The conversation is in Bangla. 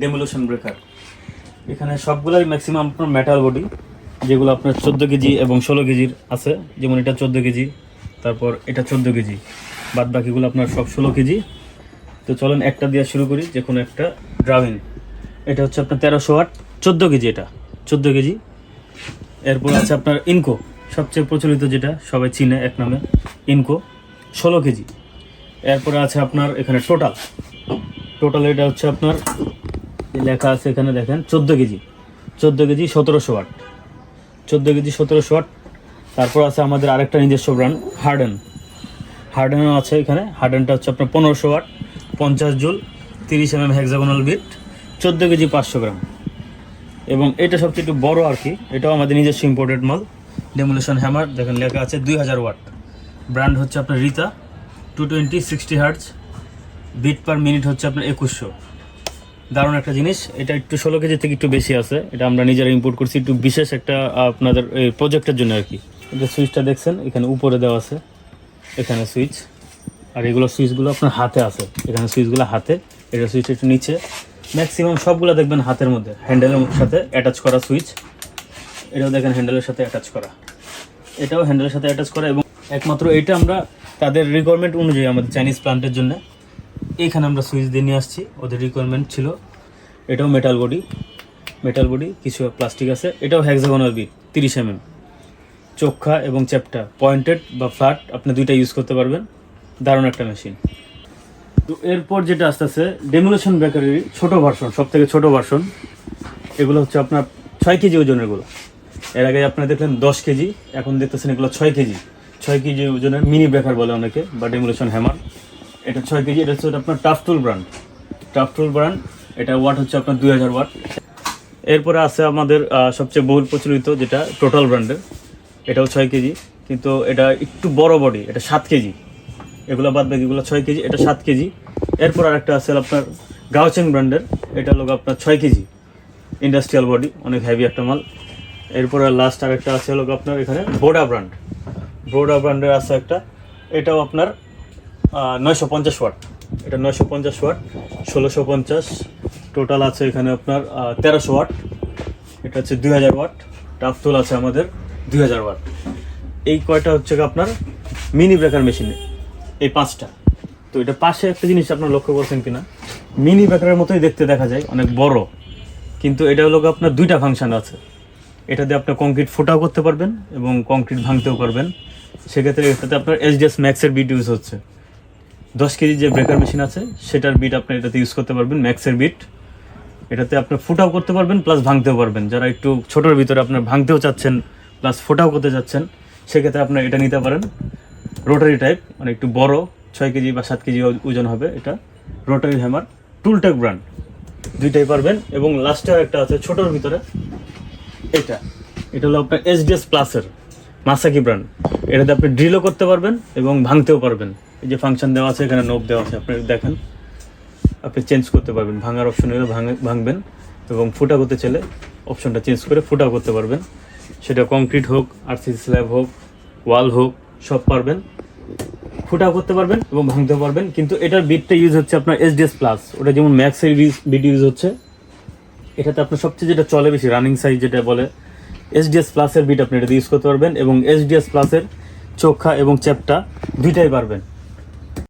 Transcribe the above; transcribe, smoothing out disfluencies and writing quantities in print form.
Demolition breaker. এখানে সবগুলাই ম্যাক্সিমাম আপনার মেটাল বডি, যেগুলো আপনার 14 কেজি এবং 16 কেজির আছে। যেমন এটা 14 কেজি, তারপর এটা 14 কেজি, বাদ বাকিগুলো আপনার সব 16 কেজি। তো চলেন একটা দিয়ে শুরু করি, যে কোনো একটা ড্রামিন। এটা হচ্ছে আপনার 1300 ওয়াট, 14 কেজি, এটা 14 কেজি। এরপর আছে আপনার ইনকো, সবচেয়ে প্রচলিত যেটা সবাই চিনে এক নামে, ইনকো 16 কেজি। এরপরে আছে আপনার এখানে টোটাল এটা হচ্ছে আপনার লেখা আছে এখানে দেখেন 14 KG, 14 KG 1700 watt, 14 KG 1700 watt. তারপর আছে আমাদের আরেকটা নিজস্ব ব্র্যান্ড হার্ডেনও আছে এখানে। হার্ডেনটা হচ্ছে আপনার 1500 watt, 50 joule, 30 mm hexagonal bit, 14 KG 500 gram. এবং এটা সবচেয়ে একটু বড় আর কি, এটাও আমাদের নিজস্ব ইম্পোর্টেড মাল, ডেমোলিশন হ্যামার। দেখেন লেখা আছে 2000 ওয়াট, ব্র্যান্ড হচ্ছে আপনার রিতা, 220 60 হার্টজ, বিট পার মিনিট হচ্ছে আপনার 2100। দারুণ একটা জিনিস। এটা একটু 16 কেজি থেকে একটু বেশি আছে, এটা আমরা নিজেরা ইম্পোর্ট করছি একটু বিশেষ একটা আপনাদের এই প্রজেক্টের জন্য আর কি। এটা সুইচটা দেখছেন এখানে উপরে দেওয়া আছে, এখানে সুইচ, আর এগুলো সুইচগুলো আপনার হাতে আছে, এখানে সুইচগুলো হাতে, এটা সুইচ একটু নিচে। ম্যাক্সিমাম সবগুলো দেখবেন হাতের মধ্যে, হ্যান্ডেলের সাথে অ্যাটাচ করা সুইচ। এটাও দেখেন হ্যান্ডেলের সাথে অ্যাটাচ করা, এটাও হ্যান্ডেলের সাথে অ্যাটাচ করা। এবং একমাত্র এটা আমরা তাদের রিকোয়ারমেন্ট অনুযায়ী আমাদের চাইনিজ প্লান্টের জন্য এইখানে আমরা সুইচ দিয়ে নিয়ে আসছি, ওদের রিকোয়ারমেন্ট ছিল। এটাও মেটাল বডি, কিছু প্লাস্টিক আছে। এটাও হেক্সাগোনাল বিট, 30 mm, চোখা এবং চ্যাপটা, পয়েন্টেড বা ফ্ল্যাট, আপনি দুইটা ইউজ করতে পারবেন। দারুণ একটা মেশিন। তো এরপর যেটা আসতেছে ডেমোলিশন ব্রেকারের ছোট ভার্সন, সব থেকে ছোটো ভার্সন। এগুলো হচ্ছে আপনার 6 কেজি ওজনেরগুলো। এর আগে আপনারা দেখলেন 10 কেজি, এখন দেখতেছেন এগুলো 6 কেজি, 6 কেজি ওজনের মিনি ব্রেকার বলে অনেকে, বা ডেমোলিশন হ্যামার। এটা 6 কেজি। এটা হচ্ছে আপনার টাফটুল ব্র্যান্ড। এটা ওয়াট হচ্ছে আপনার 2000 ওয়াট। এরপরে আছে আমাদের সবচেয়ে বহুল প্রচলিত যেটা টোটাল ব্র্যান্ডের, এটাও 6 কেজি, কিন্তু এটা একটু বড় বডি, এটা 7 কেজি। এগুলো বাদ বাকিগুলো 6 কেজি, এটা 7 কেজি। এরপর আরেকটা আছে আপনার গাওচেং ব্র্যান্ডের, এটা হলো আপনার 6 কেজি, ইন্ডাস্ট্রিয়াল বডি, অনেক হেভি একটা মাল। এরপরে লাস্ট আরেকটা আছে হলো আপনার এখানে বোডা ব্র্যান্ডের আছে একটা, এটাও আপনার 950 ওয়াট, এটা 950 ওয়াট, 1650। টোটাল আছে এখানে আপনার 1300 ওয়াট। এটা হচ্ছে 2000 ওয়াট। টাফটুল আছে আমাদের 2000 ওয়াট। এই কয়টা হচ্ছে আপনার মিনি ব্রেকার মেশিনে, এই 5টা। তো এটা পাশে একটা জিনিস আপনার লক্ষ্য করছেন কিনা, মিনি ব্রেকারের মতোই দেখতে দেখা যায়, অনেক বড়, কিন্তু এটা হলো আপনার 2টা ফাংশন আছে। এটা দিয়ে আপনি কংক্রিট ফোটাও করতে পারবেন এবং কংক্রিট ভাঙতেও পারবেন। সেক্ষেত্রে এটাতে আপনার এইচডিএস ম্যাক্সের বিট ইউজ হচ্ছে। 10 কেজি যে ব্রেকার মেশিন আছে সেটার বিট আপনি এটাতে ইউজ করতে পারবেন, ম্যাক্সের বিট। এটাতে আপনি ফোটাও করতে পারবেন প্লাস ভাঙতেও পারবেন। যারা একটু ছোটোর ভিতরে আপনার ভাঙতেও চাচ্ছেন প্লাস ফোটাও করতে চাচ্ছেন, সেক্ষেত্রে আপনার এটা নিতে পারেন। রোটারি টাইপ, মানে একটু বড়, 6 কেজি বা 7 কেজি ওজন হবে। এটা রোটারি হ্যামার, টুলটেক ব্র্যান্ড, দুইটাই পারবেন। এবং লাস্টে একটা আছে ছোটোর ভিতরে, এটা হলো আপনার এইচডিএস প্লাসের মাসাকি ব্র্যান্ড। এটাতে আপনি ড্রিলও করতে পারবেন এবং ভাঙতেও পারবেন। এই যে ফাংশন দেওয়া আছে, এখানে নোব দেওয়া আছে, আপনি দেখেন, আপনি চেঞ্জ করতে পারবেন। ভাঙার অপশন হলে ভাঙবেন, এবং ফুটা করতে চাইলে অপশনটা চেঞ্জ করে ফুটাও করতে পারবেন। সেটা কংক্রিট হোক, আরসিসি স্ল্যাব হোক, ওয়াল হোক, সব পারবেন, ফুটাও করতে পারবেন এবং ভাঙতেও পারবেন। কিন্তু এটার বিটটা ইউজ হচ্ছে আপনার এইচডিএস প্লাস, ওটা যেমন ম্যাক্সের বিট ইউজ হচ্ছে। এটাতে আপনার সবচেয়ে যেটা চলে বেশি, রানিং সাইজ যেটা বলে, এইচডিএস প্লাসের বিট আপনি এটাতে ইউজ করতে পারবেন। এবং এইচডিএস প্লাসের চোখা এবং চ্যাপটা দুইটাই পারবেন।